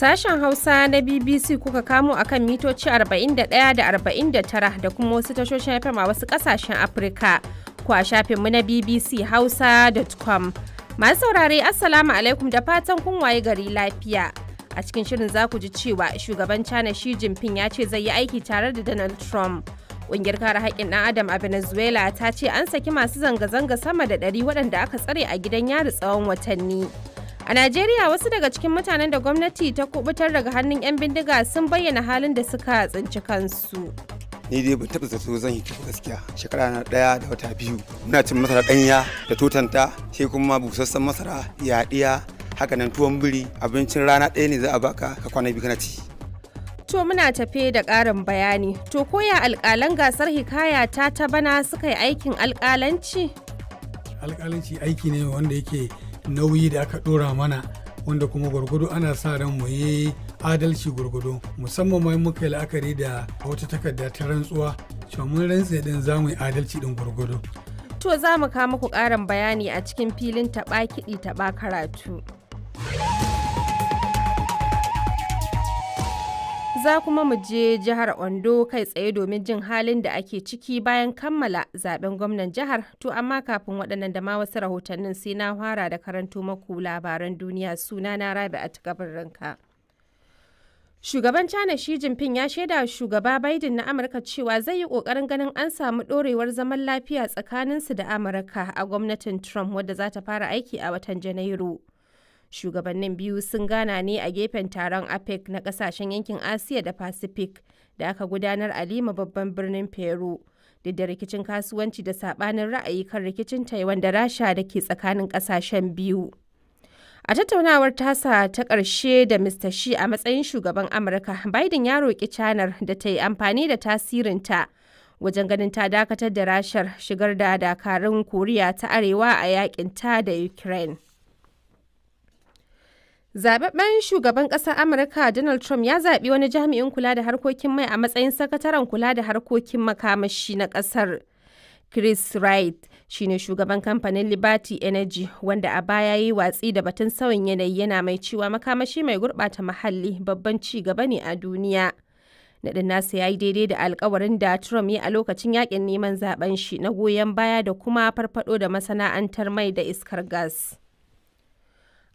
Sashen Hausa na BBC kuka kamo akan mitoci 41 da 49 da kuma wasu tashoshin FM a wasu ƙasashen Afirka ko a shafinmu na bbchausa.com. Masu saurare Assalamu alaikum da fatan kun waye gari lafiya. A cikin shirin za ku ji cewa shugaban China Xi Jinping ya ce zai yi aiki tare da Donald Trump. Ƙungiyar kare haƙƙin ɗan Adam a Venezuela ta ce an saki masu zanga-zanga sama da 100 waɗanda aka tsare a gidan yari tsawon watanni. A Najeriya wasu daga cikin mutanen da gwamnati ta kubutar daga hannun 'yan bindiga sun bayyana halin da suka tsinci kansu. Ni dai ban taɓa zato zan yi gaskiya. Shekara na 1 da wata 2 muna cin masara ɗanya da totanta sai kuma busassan masara yaɗiya haka nan tuwon biri abincin rana ɗaya ne za a baka ka kwana biyu kana ci. To muna tafe da ƙarin bayani. To koya alƙalan gasar hikaya ta bana suka yi aikin alƙalanci? Alƙalanci aiki ne wanda yake nauyi da aka ɗora mana wanda kuma gwargwado ana sa ran mu yi adalci gwargwado musamman ma muka yi la'akari da wata takarda ta rantsuwa cewa mun rantse din za mu yi adalci din gwargwado. To za mu kawo muku ƙarin bayani a cikin filin taɓa kiɗi taɓa karatu. Za kuma mu je jihar Ondo kai tsaye domin jin halin da ake ciki bayan kammala zaben gwamnan jihar. To amma kafin waɗannan da ma wasu rahotannin sai na fara da karanto maku labaran duniya sunana Rabi'atu Kabirranka. Shugaban China Xi Jinping ya shaida shugaba Biden na Amurka cewa zai yi ƙoƙarin ganin an samu ɗorewar zaman lafiya tsakaninsu da Amurka a gwamnatin Trump wadda za ta fara aiki a watan Janairu. Shugabannin biyu sun gana ne a gefen taron APEC na kasashen yankin Asiya da Pacific da aka gudanar a Lima babban birnin Peru. Duk da rikicin kasuwanci da sabanin ra'ayi kan rikicin Taiwan da Rasha da ke tsakanin kasashen biyu. A tattaunawar tasa ta ƙarshe da Mr. Xi a matsayin shugaban Amurka, Biden ya roƙi China da ta yi amfani da tasirinta wajen ganin ta dakatar da Rashar shigar da dakarun Koriya ta Arewa a yakin ta da Ukraine. Zababben shugaban ƙasar Amurka Donald Trump ya zaɓi wani jami'in kula da harkokin mai a matsayin sakataren kula da harkokin makamashi na ƙasar. Chris Wright shine shugaban kamfanin Liberty Energy wanda a baya yi watsi da batun sauyin yanayi yana mai cewa makamashi mai gurɓata muhalli babban ci gaba ne a duniya. Naɗin nasa ya yi daidai da alkawarin da Trump ya a lokacin yakin neman zaben shi na goyon baya da kuma farfado da masana'antar mai da iskar gas.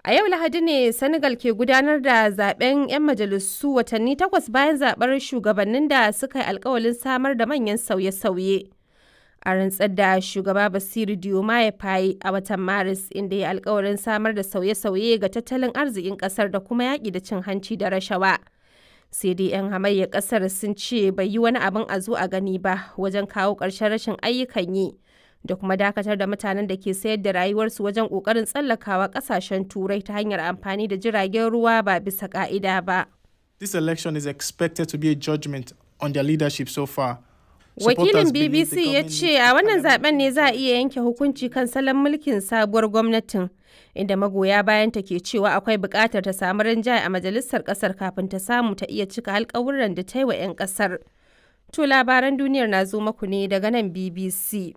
A yau Lahadi ne Senegal ke gudanar da zaben 'yan majalisu watanni 8 bayan zaɓar shugabannin da suka yi alkawalin samar da manyan sauye-sauye. A rantsar da shugaba Bassirou Diomaye Faye a watan Maris inda ya alkawarin samar da sauye-sauye ga tattalin arzikin ƙasar da kuma yaƙi da cin hanci da rashawa. Sai dai 'yan hamayyar ƙasar sun ce bai yi wani abin a zo a gani ba wajen kawo ƙarshen rashin ayyukan yi. Da kuma dakatar da mutanen da ke sayar da rayuwarsu wajen ƙoƙarin tsallakawa ƙasashen turai ta hanyar amfani da jiragen ruwa ba bisa ƙa'ida ba. This election is expected to be a judgment on their leadership so far. Wakilin BBC ya ce a wannan zaben ne za a iya yanke hukunci kan salon mulkin sabuwar gwamnatin, inda magoya bayan ta ke cewa akwai buƙatar ta samu rinjaye a majalisar ƙasar kafin ta samu ta iya cika alƙawurran da ta yi wa 'yan ƙasar. To labaran duniyar na zo maku ne daga nan BBC.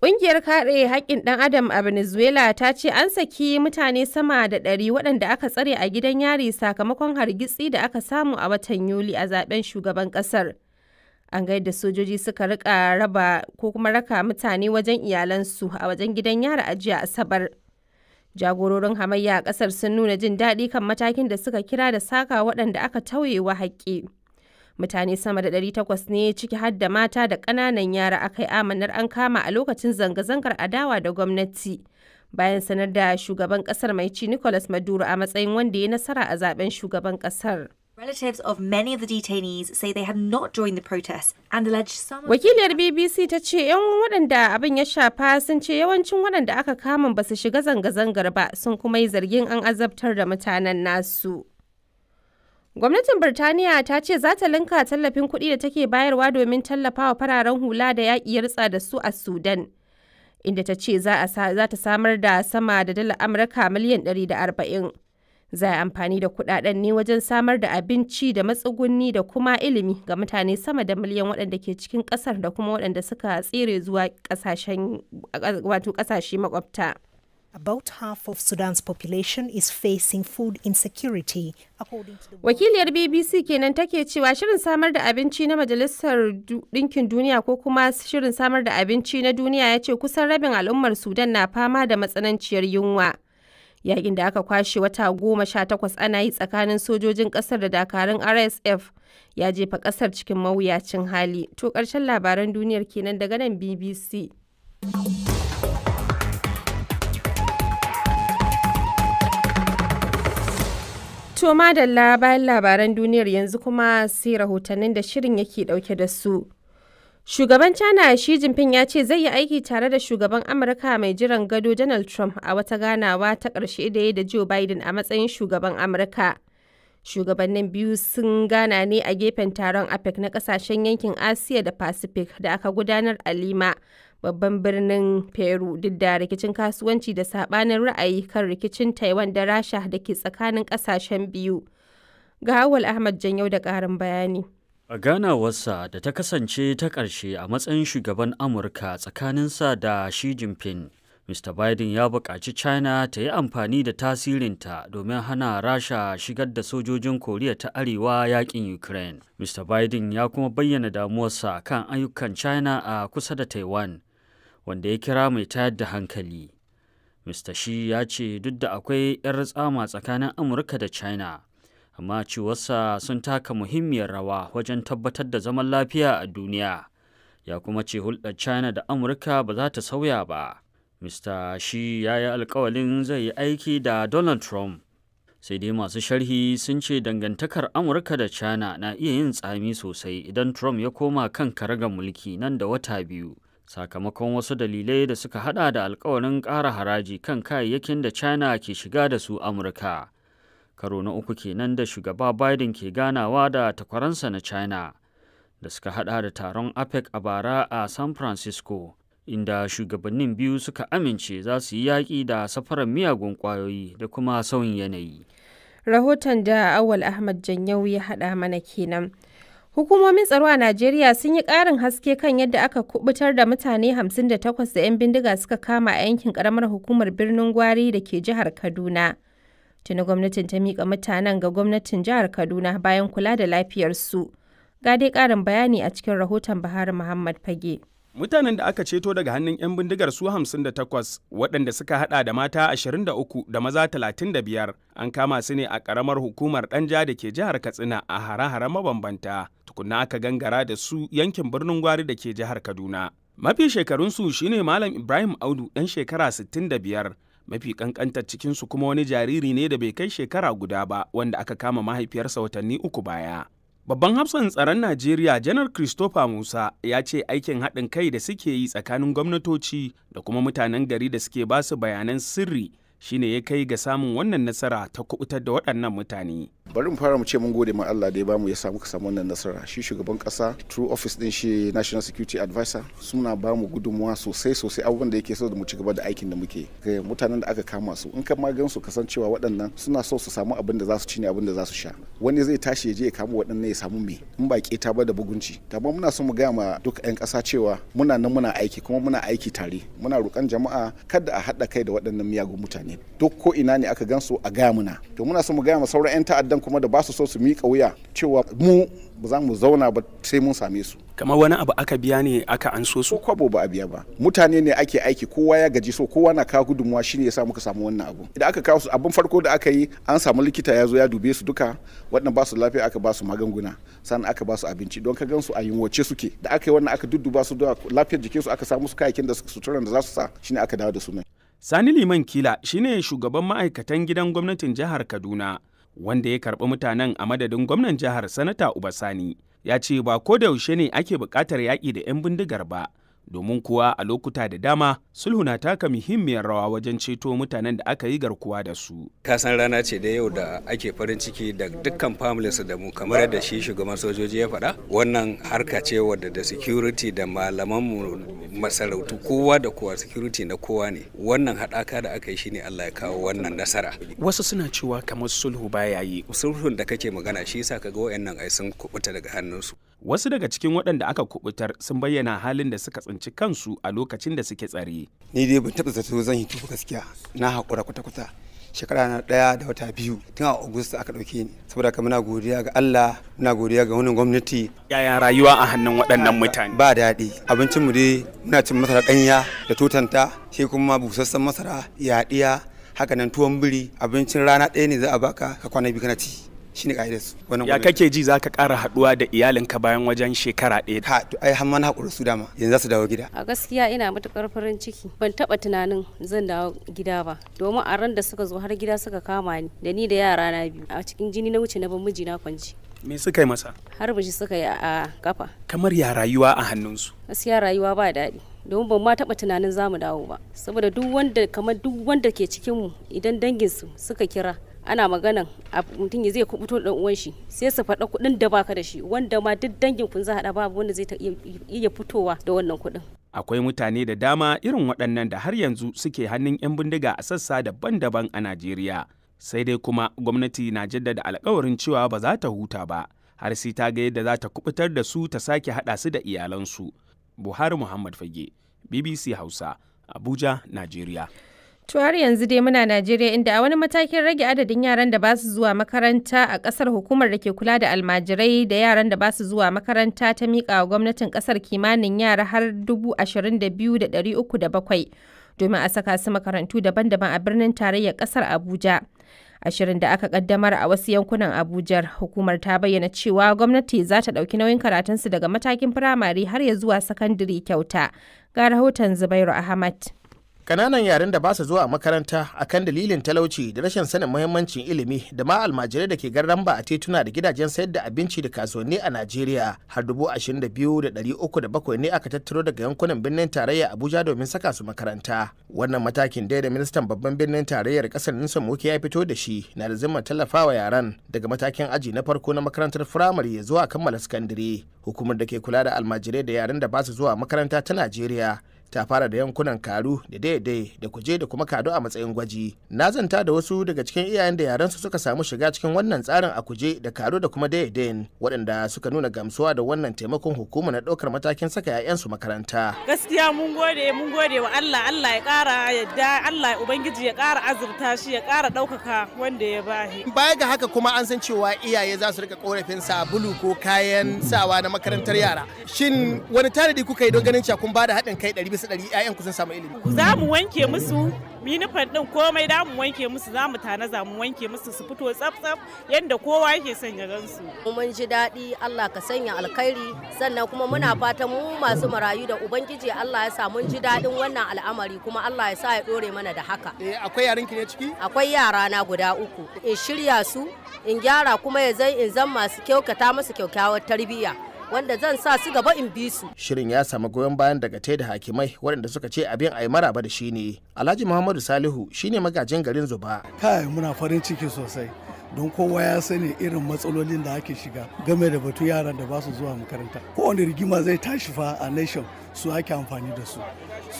Ƙungiyar kare haƙƙin ɗan Adam a Venezuela ta ce an saki mutane sama da 100 waɗanda aka tsare a gidan yari sakamakon hargitsi da aka samu a watan Yuli a zaben shugaban ƙasar. An ga yadda sojoji suka rika raba ko kuma raka mutane wajen iyalansu a wajen gidan yari a jiya Asabar. Jagororin hamayya a ƙasar sun nuna jin daɗi kan matakin da suka kira da saka waɗanda aka tauyewa haƙƙi. Mutane sama da 800 ne ciki har da mata da ƙananan yara aka yi amanar an kama a lokacin zanga-zangar adawa da gwamnati bayan sanar da shugaban ƙasar mai ci Nicolas Maduro a matsayin wanda ya nasara a zaben shugaban ƙasar. Relatives of many of the detainees say they had not joined the protests and alleged some. Wakiliyar BBC ta ce 'yan waɗanda abin ya shafa sun ce yawancin waɗanda aka kama ba su shiga zanga-zangar ba sun kuma yi zargin an azabtar da mutanen nasu. Gwamnatin Birtaniya ta ce za ta linka tallafin kuɗi da take bayarwa domin tallafawa fararen hula da yaƙi ya ritsa da su a Sudan, inda ta ce za ta samar da sama da dalar Amurka miliyan 140. Za a amfani da kuɗaɗen ne wajen samar da abinci da matsuguni da kuma ilimi ga mutane sama da miliyan waɗanda ke cikin ƙasar da kuma waɗanda suka tsere zuwa ƙasashe makwabta. About half of Sudan's population is facing food insecurity, according to the Wakiliyar BBC kenan take cewa shirin samar da abinci na Majalisar Ɗinkin Duniya ko kuma shirin samar da abinci na duniya ya ce kusan rabin al'ummar Sudan na fama da matsananciyar yunwa. Yakin da aka kwashe wata 18 ana yi tsakanin sojojin ƙasar da dakarun RSF ya jefa ƙasar cikin mawuyacin hali. To ƙarshen labaran duniyar kenan daga nan BBC. To madalla bayan labaran duniyar yanzu kuma sai rahotannin da shirin yake dauke da su. Shugaban China Xi Jinping ya ce zai yi aiki tare da shugaban Amurka mai jiran gado Donald Trump a wata ganawa ta ƙarshe da ya da Joe Biden a matsayin shugaban Amurka. Shugabannin biyu sun gana ne a gefen taron APEC na ƙasashen yankin Asiya da Pacific da aka gudanar a Lima, babban birnin Peru, duk da rikicin kasuwanci da sabanin ra'ayi kan rikicin Taiwan da Rasha da ke tsakanin kasashen biyu. Ga Awal Ahmad Janyau da ƙarin bayani. A ganawarsa da ta kasance ta ƙarshe a matsayin shugaban Amurka tsakaninsa da Xi Jinping, Mr. Biden ya buƙaci China ta yi amfani da tasirinta domin hana Rasha shigar da sojojin Koriya ta Arewa yaƙin Ukraine. Mr. Biden ya kuma bayyana damuwarsa kan ayyukan China a kusa da Taiwan, wanda ya kira mai tayar da hankali. Mr. Xi ya ce duk da akwai 'yar tsama tsakanin Amurka da China, amma cewarsa sun taka muhimmiyar rawa wajen tabbatar da zaman lafiya a duniya. Ya kuma ce hulɗar China da Amurka ba za ta sauya ba. Mr. Xi ya yi alkawalin zai yi aiki da Donald Trump. Sai dai masu sharhi sun ce dangantakar Amurka da China na iya yin tsami sosai idan Trump ya koma kan karagar mulki nan da wata biyu. Sakamakon wasu dalilai da suka hada da alkawarin ƙara haraji kan kayayyakin da China ke shiga da su Amurka. Karo na uku kenan da shugaba Biden ke ganawa da takwaransa na China, da suka hada da taron APEC a bara a San Francisco, inda shugabannin biyu suka amince za su yi yaƙi da safarar miyagun ƙwayoyi da kuma sauyin yanayi. Rahoton da Awal Ahmad Janyau ya haɗa mana kenan. Hukumomin tsaro a Najeriya sun yi ƙarin haske kan yadda aka kubutar da mutane 58 da 'yan bindiga suka kama a yankin ƙaramar hukumar birnin Gwari da ke jihar Kaduna. Tuni gwamnatin ta miƙa mutanen ga gwamnatin jihar Kaduna bayan kula da lafiyarsu. Ga dai ƙarin bayani a cikin rahoton Bahari Muhammad Fage. Mutanen da aka ceto daga hannun 'yan bindigar su 58 waɗanda suka hada da mata 23 da maza 35 an kama su ne a ƙaramar hukumar Ɗanja da ke jihar Katsina a hare-hare mabambanta. Tukunna aka gangara da su yankin birnin Gwari da ke jihar Kaduna. Mafi shekarunsu shine Malam Ibrahim Audu ɗan shekara 65. Mafi kankantar cikinsu kuma wani jariri ne da bai kai shekara guda ba wanda aka kama mahaifiyarsa watanni 3 baya. Babban hafsan tsaron Najeriya Janar Christopher Musa ya ce aikin haɗin kai da suke yi tsakanin gwamnatoci da kuma mutanen gari da suke ba su bayanan sirri shine ya kai ga samun wannan nasara ta kubutar da waɗannan mutane. Bari mu fara mu ce mun gode ma Allah da ya bamu ya samu wannan nasara. Shi shugaban kasa through office din shi National Security Advisor suna bamu gudunmuwa sosai abubuwan da yake so da mu ci gaba da aikin da muke. Mutanen da aka kama su in ka magan su kasancewa waɗannan suna so su samu abin da za su ci ne abin da za su sha. Wani zai tashi ya je ya kama waɗannan ya samu me in ba keta ba da bugunci. Amma muna so mu gaya ma duk 'yan ƙasa cewa muna nan muna aiki kuma muna aiki tare. Muna roƙan jama'a kada a haɗa kai da waɗannan miyagun mutane. Duk ko ina ne aka gansu a gaya muna. To muna so mu gaya ma sauran 'yan ta'addan kuma da ba su so su miƙa wuya cewa mu ba za mu zauna ba sai mun same su. Kamar wani abu aka biya ne aka an so su? Kwabo ba a biya ba. Mutane ne ake aiki kowa ya gaji so kowa na kawo gudunmuwa shine yasa muka samu wannan abu. Idan aka kawo su abin farko da aka yi an samu likita ya zo ya dube su duka waɗanda ba su lafiya aka ba su magunguna sannan aka ba su abinci don ka gan su a yunwace suke. Da aka yi wannan aka dudduba su da lafiyar jikinsu aka samu su kayayyakin da suturan da za su sa shine aka dawo da su nan. Sani Liman Kila shine shugaban ma'aikatan gidan gwamnatin jihar Kaduna wanda ya karɓi mutanen a madadin gwamnan jihar Sanata Ubasani. Ya ce ba ko da yaushe ne ake buƙatar yaƙi da 'yan bindigar ba, domin kuwa a lokuta da dama sulhu na taka muhimmiyar rawa wajen ceto mutanen da aka yi garkuwa da su. Kasan rana ce da yau da ake farin ciki da dukkan families da mu kamar yadda shi shugaban sojoji ya faɗa. Wannan harka ce wadda da security da malamanmu masarautu kowa da kowa security na kowa ne. Wannan haɗaka da aka yi shine Allah ya kawo wannan nasara. Wasu suna cewa kamar sulhu baya yi. Sulhun da kake magana shi yasa kaga wayannan ai sun kubuta daga hannunsu. Wasu daga cikin waɗanda aka kubutar sun bayyana halin da suka tsinci kansu a lokacin da suke tsare. Ni dai ban taɓa zato zan hito gaskiya, na haƙura kwata-kwata. Shekara na 1 da wata 2 tun a Agusta aka ɗauke ni, saboda haka muna godiya ga Allah, muna godiya ga wannan gwamnati. Yaya rayuwa a hannun waɗannan mutane? Ba daɗi, abincin mu dai muna cin masara ɗanya da tutanta, sai kuma busassan masara, yaɗiya, haka nan tuwon biri, abincin rana ɗaya ne za a baka ka kwana 2 kana ci. Shine ka'idarsu. Ya kake ji za ka ƙara haɗuwa da iyalinka bayan wajen shekara 1? Ha, to ai har ma na haƙura su dama, yanzu za su dawo gida. A gaskiya ina matuƙar farin ciki. Ban taɓa tunanin zan dawo gida ba, domin a ran da suka zo har gida suka kama ni da ni da yara na 2. A cikin jini na wuce na ban mijina kwanci. Me suka yi masa? Harba shi suka yi a kafa. Kamar ya rayuwa a hannunsu? Gaskiya rayuwa ba daɗi. Domin ban ma taɓa tunanin za mu dawo ba. Saboda duk wanda ke cikinmu idan danginsu suka kira ana maganan mutum zai kubuto da uwan shi sai su faɗa kuɗin da baka da shi, wanda ma duk dangin kun za haɗa babu wanda zai iya fitowa da wannan kuɗin. Akwai mutane da dama irin waɗannan da har yanzu suke hannun 'yan bindiga a sassa daban-daban a Najeriya. Sai dai kuma gwamnati na jaddada alkawarin cewa ba za ta huta ba har sai ta ga yadda za ta kubutar da su ta sake haɗa su da iyalansu. Buhari Muhammad Fage, BBC Hausa, Abuja, Najeriya. To har yanzu dai muna Najeriya, inda a wani matakin rage adadin yaran da ba su zuwa makaranta a kasar, hukumar da ke kula da almajirai da yaran da ba su zuwa makaranta ta miƙa wa gwamnatin kasar kimanin yara har 22,307 domin a saka su makarantu daban-daban a birnin tarayyar kasar Abuja. A shirin da aka kaddamar a wasu yankunan Abuja, hukumar ta bayyana cewa gwamnati za ta ɗauki nauyin karatunsu daga matakin firamare har ya zuwa sakandare kyauta. Ga rahoton Zubairu Ahmad. Kananan yaren da ba su zuwa makaranta akan dalilin talauci da rashin sanin muhimmancin ilimi da ma almajirai da ke garramba a tituna da gidajen sayar da abinci da kasuwanni a Najeriya har 22,307 ne aka tattaro daga yankunan birnin tarayya Abuja domin saka su makaranta. Wannan matakin dai da ministan babban birnin tarayyar kasar Nisa Muke ya fito da shi na da zimmar tallafawa yaran daga matakin aji na farko na makarantar firamare ya zuwa kammala sakandare. Hukumar da ke kula da almajirai da yaren da ba su zuwa makaranta ta Najeriya ta fara da yankunan Karu da Daidai da Kuje da kuma Kado a matsayin gwaji. Na zanta da wasu daga cikin iyayen da yaransu suka samu shiga cikin wannan tsarin a Kuje da Kado da kuma Daidai, waɗanda suka nuna gamsuwa da wannan taimakon hukuma na ɗaukar matakin saka 'ya'yansu makaranta. Gaskiya mun gode wa Allah ya ƙara yadda, Allah Ubangiji ya ƙara azurta shi, ya ƙara ɗaukaka wanda ya bahi. Baya ga haka kuma an san cewa iyaye za su rika korafin sabulu ko kayan sawa na makarantar yara. Shin wani tanadi kuka yi don ganin cewa kun ba da haɗin kai 100% ƴaƴan ku sun samu ilimi? Za mu wanke musu minifan ɗin komai, da mu wanke musu, za mu tanaza mu wanke musu su fito tsaf-tsaf yadda kowa yake son ya gansu. Mun ji daɗi, Allah ka sanya alkhairi, sannan kuma muna fatan mu masu marayu da Ubangiji Allah ya sa mun ji daɗin wannan al'amari, kuma Allah ya sa ya ɗore mana da haka. Akwai yaran ki ne ciki? Akwai yara na guda 3. In shirya su, in gyara kuma in zan masu kyautata musu kyakkyawar tarbiyya, wanda zan sa su gaba in bi su. Shirin ya samu goyon bayan daga da hakimai waɗanda suka ce abin a yi maraba da shi ne. Alhaji Muhammadu Salihu shine magajin garin Zuba. Kai muna farin ciki sosai don kowa ya sani irin matsalolin da ake shiga game da batu yaran da ba su zuwa makaranta. Kowane rigima zai tashi fa a nation su ake amfani da su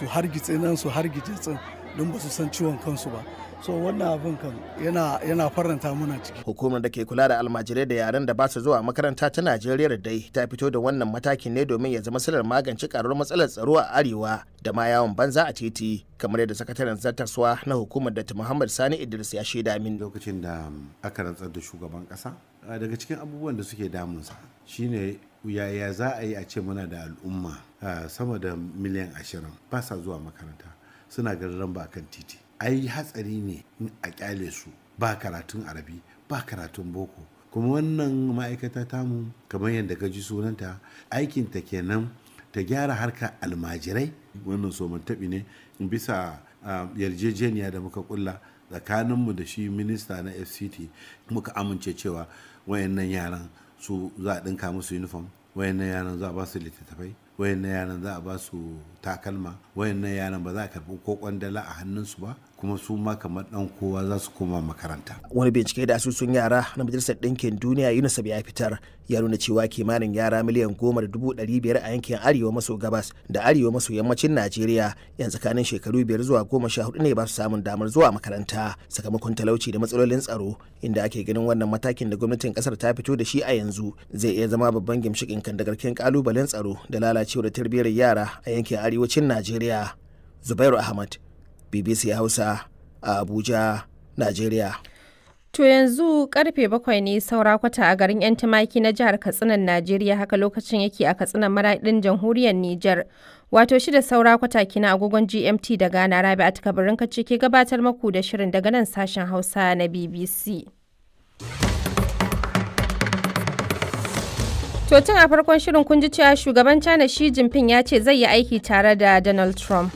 hargitse nan su hargitse tsin don ba su san ciwon kansu ba. So wannan abin kan yana faranta muna ciki. Hukumar da ke kula da almajirai da yaren da ba su zuwa makaranta ta Najeriya dai ta fito da wannan matakin ne domin ya zama silar magance karuwar matsalar tsaro a arewa da ma yawon banza a titi, kamar yadda sakataren zartaswa na hukumar da Muhammad Sani Idris ya shaida min. Lokacin da aka rantsar da shugaban kasa, daga cikin abubuwan da suke damunsa shine yaya za a yi a ce muna da al'umma sama da miliyan 20 ba sa zuwa makaranta, suna garin ba kan titi. Ai hatsari ne a kyale su ba karatun arabi ba karatun boko, kuma wannan ma'aikata tamu kamar yadda ka ji sunanta aikinta kenan ta gyara harkar almajirai. Wannan somantaɓi ne bisa yarjejeniya da muka kulla tsakaninmu da shi minista na FCT, muka amince cewa wayannan yaran su za a ɗinka musu uniform, wayannan yaran za a ba su littattafai, wayannan yaran za a ba su takalma, wayannan yaran ba za a karɓi ko kwandala a hannunsu ba, kuma su ma kamar dan kowa za su koma makaranta. Wani bincike da asusun yara na Majalisar Ɗinkin Duniya UNICEF ya fitar ya nuna cewa kimanin yara miliyan 10.500 a yankin arewa maso gabas da arewa maso yammacin Najeriya yan tsakanin shekaru 5 zuwa 14 ne ba su samun damar zuwa makaranta sakamakon talauci da matsalolin tsaro, inda ake ganin wannan matakin da gwamnatin kasar ta fito da shi a yanzu zai iya zama babban gimshikin kandagarkin kalubalen tsaro da lalacewar tarbiyyar yara a yankin arewacin Najeriya. Zubairu Ahmad, BBC Hausa a Abuja, Najeriya. To yanzu karfe 7 ne saura kwata a garin 'yan tumaki na jihar Katsinan Najeriya, haka lokacin yake a Katsinan Maraɗin Jamhuriyar Nijar. Wato 6 saura kwata kina agogon GMT da Ghana. Rabi'atu Kabirin kace ke gabatar maku da shirin daga nan sashen Hausa na BBC. To tun a farkon shirin kun ji cewa shugaban China Xi Jinping ya ce zai yi aiki tare da Donald Trump.